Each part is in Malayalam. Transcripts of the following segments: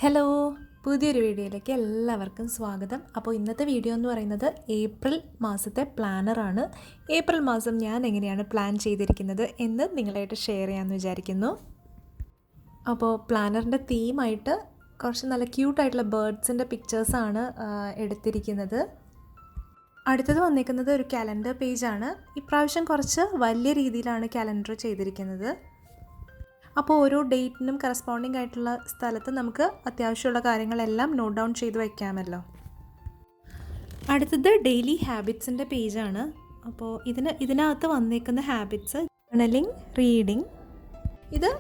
ഹലോ, പുതിയൊരു വീഡിയോയിലേക്ക് എല്ലാവർക്കും സ്വാഗതം. അപ്പോൾ ഇന്നത്തെ വീഡിയോ എന്ന് പറയുന്നത് ഏപ്രിൽ മാസത്തെ പ്ലാനറാണ്. ഏപ്രിൽ മാസം ഞാൻ എങ്ങനെയാണ് പ്ലാൻ ചെയ്തിരിക്കുന്നത് എന്ന് നിങ്ങളായിട്ട് ഷെയർ ചെയ്യാമെന്ന് വിചാരിക്കുന്നു. അപ്പോൾ പ്ലാനറിൻ്റെ തീമായിട്ട് കുറച്ച് നല്ല ക്യൂട്ടായിട്ടുള്ള ബേർഡ്സിൻ്റെ പിക്ചേഴ്സാണ് എടുത്തിരിക്കുന്നത്. അടുത്തത് വന്നിരിക്കുന്നത് ഒരു കലണ്ടർ പേജാണ്. ഇപ്രാവശ്യം കുറച്ച് വലിയ രീതിയിലാണ് കലണ്ടർ ചെയ്തിരിക്കുന്നത്. അപ്പോൾ ഓരോ ഡേറ്റിനും കറസ്പോണ്ടിങ് ആയിട്ടുള്ള സ്ഥലത്ത് നമുക്ക് അത്യാവശ്യമുള്ള കാര്യങ്ങളെല്ലാം നോട്ട് ഡൗൺ ചെയ്ത് വയ്ക്കാമല്ലോ. അടുത്തത് ഡെയിലി ഹാബിറ്റ്സിൻ്റെ പേജാണ്. അപ്പോൾ ഇതിനകത്ത് വന്നേക്കുന്ന ഹാബിറ്റ്സ് ജേർണലിംഗ്, റീഡിങ്,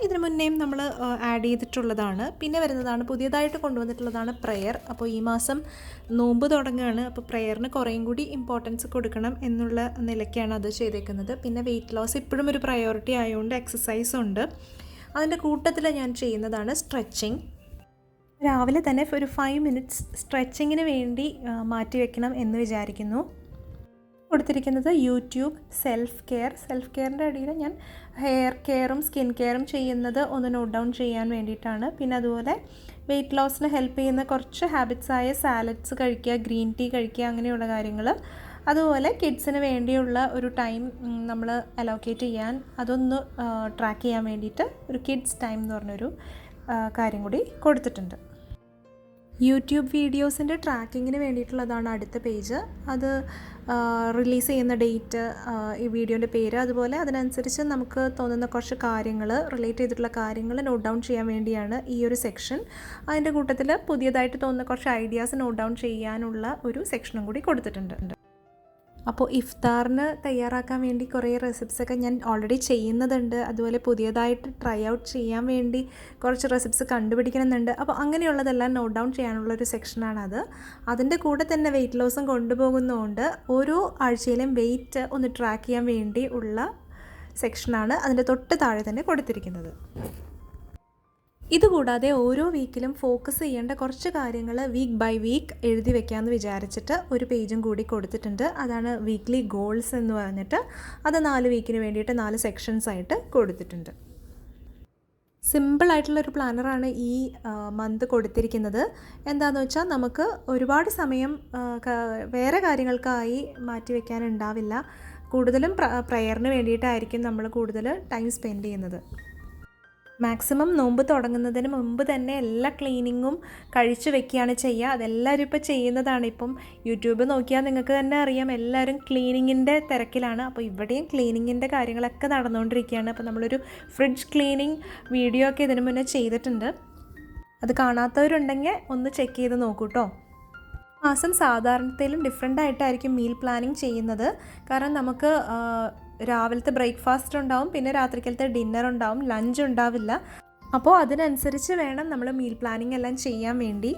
ഇതിന് മുന്നേയും നമ്മൾ ആഡ് ചെയ്തിട്ടുള്ളതാണ്. പിന്നെ വരുന്നതാണ് പുതിയതായിട്ട് കൊണ്ടുവന്നിട്ടുള്ളതാണ് പ്രെയർ. അപ്പോൾ ഈ മാസം നോമ്പ് തുടങ്ങുകയാണ്. അപ്പോൾ പ്രെയറിന് കുറേയും കൂടി ഇമ്പോർട്ടൻസ് കൊടുക്കണം എന്നുള്ള നിലയ്ക്കാണ് അത് ചെയ്തേക്കുന്നത്. പിന്നെ വെയിറ്റ് ലോസ് ഇപ്പോഴും ഒരു പ്രയോറിറ്റി ആയതുകൊണ്ട് എക്സസൈസ് ഉണ്ട്. അതിൻ്റെ കൂട്ടത്തിൽ ഞാൻ ചെയ്യുന്നതാണ് സ്ട്രെച്ചിങ്. രാവിലെ തന്നെ ഒരു 5 മിനിറ്റ്സ് സ്ട്രെച്ചിങ്ങിന് വേണ്ടി മാറ്റി വയ്ക്കണം എന്ന് വിചാരിക്കുന്നു. കൊടുത്തിരിക്കുന്നത് യൂട്യൂബ് സെൽഫ് കെയറിൻ്റെ ഇടയിൽ ഞാൻ ഹെയർ കെയറും സ്കിൻ കെയറും ചെയ്യുന്നത് ഒന്ന് നോട്ട് ഡൗൺ ചെയ്യാൻ വേണ്ടിയിട്ടാണ്. പിന്നെ അതുപോലെ വെയിറ്റ് ലോസിന് ഹെൽപ്പ് ചെയ്യുന്ന കുറച്ച് ഹാബിറ്റ്സായ സാലഡ്സ് കഴിക്കുക, ഗ്രീൻ ടീ കഴിക്കുക, അങ്ങനെയുള്ള കാര്യങ്ങൾ. അതുപോലെ കിഡ്സിന് വേണ്ടിയുള്ള ഒരു ടൈം നമ്മൾ അലോക്കേറ്റ് ചെയ്യാൻ, അതൊന്ന് ട്രാക്ക് ചെയ്യാൻ വേണ്ടിയിട്ട് ഒരു കിഡ്സ് ടൈം എന്ന് പറഞ്ഞൊരു കാര്യം കൂടി കൊടുത്തിട്ടുണ്ട്. യൂട്യൂബ് വീഡിയോസിൻ്റെ ട്രാക്കിങ്ങിന് വേണ്ടിയിട്ടുള്ളതാണ് അടുത്ത പേജ്. അത് റിലീസ് ചെയ്യുന്ന ഡേറ്റ്, ഈ വീഡിയോൻ്റെ പേര്, അതുപോലെ അതിനനുസരിച്ച് നമുക്ക് തോന്നുന്ന കുറച്ച് കാര്യങ്ങൾ, റിലേറ്റ് ചെയ്തിട്ടുള്ള കാര്യങ്ങൾ നോട്ട് ഡൗൺ ചെയ്യാൻ വേണ്ടിയാണ് ഈ ഒരു സെക്ഷൻ. അതിൻ്റെ കൂട്ടത്തിൽ പുതിയതായിട്ട് തോന്നുന്ന കുറച്ച് ഐഡിയാസ് നോട്ട് ഡൗൺ ചെയ്യാനുള്ള ഒരു സെക്ഷനും കൂടി കൊടുത്തിട്ടുണ്ട്. അപ്പോൾ ഇഫ്താറിന് തയ്യാറാക്കാൻ വേണ്ടി കുറേ റെസിപ്സൊക്കെ ഞാൻ ഓൾറെഡി ചെയ്യുന്നതുണ്ട്. അതുപോലെ പുതിയതായിട്ട് ട്രൈ ഔട്ട് ചെയ്യാൻ വേണ്ടി കുറച്ച് റെസിപ്സ് കണ്ടുപിടിക്കണമെന്നുണ്ട്. അപ്പോൾ അങ്ങനെയുള്ളതെല്ലാം നോട്ട് ഡൗൺ ചെയ്യാനുള്ളൊരു സെക്ഷനാണത്. അതിൻ്റെ കൂടെ തന്നെ വെയിറ്റ് ലോസും കൊണ്ടുപോകുന്നതുകൊണ്ട് ഓരോ ആഴ്ചയിലും വെയിറ്റ് ഒന്ന് ട്രാക്ക് ചെയ്യാൻ വേണ്ടി ഉള്ള സെക്ഷനാണ് അതിൻ്റെ തൊട്ട് താഴെ തന്നെ കൊടുത്തിരിക്കുന്നത്. ഇതുകൂടാതെ ഓരോ വീക്കിലും ഫോക്കസ് ചെയ്യേണ്ട കുറച്ച് കാര്യങ്ങൾ വീക്ക് ബൈ വീക്ക് എഴുതി വെക്കാമെന്ന് വിചാരിച്ചിട്ട് ഒരു പേജും കൂടി കൊടുത്തിട്ടുണ്ട്. അതാണ് വീക്ക്ലി ഗോൾസ് എന്ന് പറഞ്ഞിട്ട്. അത് 4 വീക്കിന് വേണ്ടിയിട്ട് 4 സെക്ഷൻസ് ആയിട്ട് കൊടുത്തിട്ടുണ്ട്. സിമ്പിളായിട്ടുള്ളൊരു പ്ലാനറാണ് ഈ മന്ത് കൊടുത്തിരിക്കുന്നത്. എന്താണെന്ന് വെച്ചാൽ നമുക്ക് ഒരുപാട് സമയം വേറെ കാര്യങ്ങൾക്കായി മാറ്റി വയ്ക്കാനുണ്ടാവില്ല. കൂടുതലും പ്രയറിന് വേണ്ടിയിട്ടായിരിക്കും നമ്മൾ കൂടുതൽ ടൈം സ്പെൻഡ് ചെയ്യുന്നത്. മാക്സിമം നോമ്പ് തുടങ്ങുന്നതിന് മുമ്പ് തന്നെ എല്ലാ ക്ലീനിങ്ങും കഴിച്ചു വെക്കുകയാണ് ചെയ്യുക. അതെല്ലാവരും ഇപ്പോൾ ചെയ്യുന്നതാണ്. ഇപ്പം യൂട്യൂബ് നോക്കിയാൽ നിങ്ങൾക്ക് തന്നെ അറിയാം, എല്ലാവരും ക്ലീനിങ്ങിൻ്റെ തിരക്കിലാണ്. അപ്പോൾ ഇവിടെയും ക്ലീനിങ്ങിൻ്റെ കാര്യങ്ങളൊക്കെ നടന്നുകൊണ്ടിരിക്കുകയാണ്. അപ്പോൾ നമ്മളൊരു ഫ്രിഡ്ജ് ക്ലീനിങ് വീഡിയോ ഒക്കെ ഇതിനു മുന്നേ ചെയ്തിട്ടുണ്ട്. അത് കാണാത്തവരുണ്ടെങ്കിൽ ഒന്ന് ചെക്ക് ചെയ്ത് നോക്കൂ കേട്ടോ. മാസം സാധാരണത്തിലും ഡിഫറെൻ്റ് ആയിട്ടായിരിക്കും മീൽ പ്ലാനിങ് ചെയ്യുന്നത്. കാരണം നമുക്ക് രാവിലത്തെ ബ്രേക്ക്ഫാസ്റ്റ് ഉണ്ടാവും, പിന്നെ രാത്രിക്കലത്തെ ഡിന്നർ ഉണ്ടാവും, ലഞ്ച് ഉണ്ടാവില്ല. അപ്പോൾ അതിനനുസരിച്ച് വേണം നമ്മൾ മീൽ പ്ലാനിങ് എല്ലാം ചെയ്യാൻ വേണ്ടി.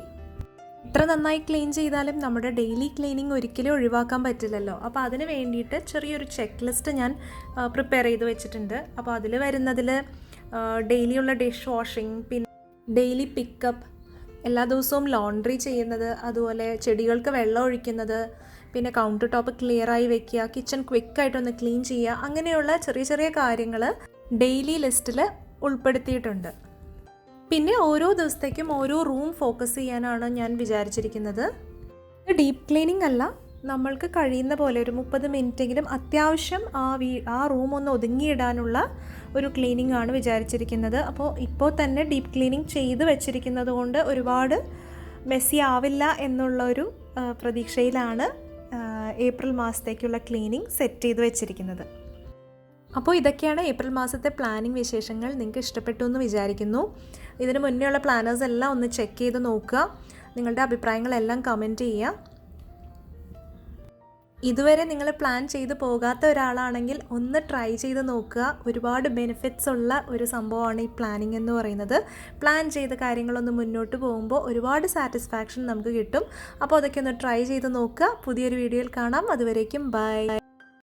എത്ര നന്നായി ക്ലീൻ ചെയ്താലും നമ്മുടെ ഡെയിലി ക്ലീനിങ് ഒരിക്കലും ഒഴിവാക്കാൻ പറ്റില്ലല്ലോ. അപ്പോൾ അതിന് വേണ്ടിയിട്ട് ചെറിയൊരു ചെക്ക് ലിസ്റ്റ് ഞാൻ പ്രിപ്പയർ ചെയ്ത് വെച്ചിട്ടുണ്ട്. അപ്പോൾ അതിൽ വരുന്നതിൽ ഡെയിലിയുള്ള ഡിഷ് വാഷിങ്, പിന്നെ ഡെയിലി പിക്കപ്പ്, എല്ലാ ദിവസവും ലോണ്ട്രി ചെയ്യുന്നത്, അതുപോലെ ചെടികൾക്ക് വെള്ളം ഒഴിക്കുന്നത്, പിന്നെ കൗണ്ടർ ടോപ്പ് ക്ലിയറായി വെക്കുക, കിച്ചൺ ക്വിക്കായിട്ടൊന്ന് ക്ലീൻ ചെയ്യുക, അങ്ങനെയുള്ള ചെറിയ ചെറിയ കാര്യങ്ങൾ ഡെയിലി ലിസ്റ്റിൽ ഉൾപ്പെടുത്തിയിട്ടുണ്ട്. പിന്നെ ഓരോ ദിവസത്തേക്കും ഓരോ റൂം ഫോക്കസ് ചെയ്യാനാണ് ഞാൻ വിചാരിച്ചിരിക്കുന്നത്. ഡീപ്പ് ക്ലീനിങ് അല്ല, നമ്മൾക്ക് കഴിയുന്ന പോലെ ഒരു 30 മിനിറ്റെങ്കിലും അത്യാവശ്യം ആ റൂം ഒന്ന് ഒതുങ്ങിയിടാനുള്ള ഒരു ക്ലീനിങ് ആണ് വിചാരിച്ചിരിക്കുന്നത്. അപ്പോൾ ഇപ്പോൾ തന്നെ ഡീപ്പ് ക്ലീനിങ് ചെയ്ത് വെച്ചിരിക്കുന്നത് കൊണ്ട് ഒരുപാട് മെസ്സി ആവില്ല എന്നുള്ളൊരു പ്രതീക്ഷയിലാണ് ഏപ്രിൽ മാസത്തേക്കുള്ള ക്ലീനിങ് സെറ്റ് ചെയ്ത് വെച്ചിരിക്കുന്നത്. അപ്പോൾ ഇതൊക്കെയാണ് ഏപ്രിൽ മാസത്തെ പ്ലാനിങ് വിശേഷങ്ങൾ. നിങ്ങൾക്ക് ഇഷ്ടപ്പെട്ടു എന്ന് വിചാരിക്കുന്നു. ഇതിന് മുന്നേ ഉള്ള പ്ലാനേഴ്സ് എല്ലാം ഒന്ന് ചെക്ക് ചെയ്ത് നോക്കുക. നിങ്ങളുടെ അഭിപ്രായങ്ങളെല്ലാം കമൻറ്റ് ചെയ്യുക. ഇതുവരെ നിങ്ങൾ പ്ലാൻ ചെയ്ത് പോകാത്ത ഒരാളാണെങ്കിൽ ഒന്ന് ട്രൈ ചെയ്ത് നോക്കുക. ഒരുപാട് ബെനിഫിറ്റ്സ് ഉള്ള ഒരു സംഭവമാണ് ഈ പ്ലാനിങ് എന്ന് പറയുന്നത്. പ്ലാൻ ചെയ്ത കാര്യങ്ങളൊന്ന് മുന്നോട്ട് പോകുമ്പോൾ ഒരുപാട് സാറ്റിസ്ഫാക്ഷൻ നമുക്ക് കിട്ടും. അപ്പോൾ അതൊക്കെ ഒന്ന് ട്രൈ ചെയ്ത് നോക്കുക. പുതിയൊരു വീഡിയോയിൽ കാണാം. അതുവരേക്കും ബൈ.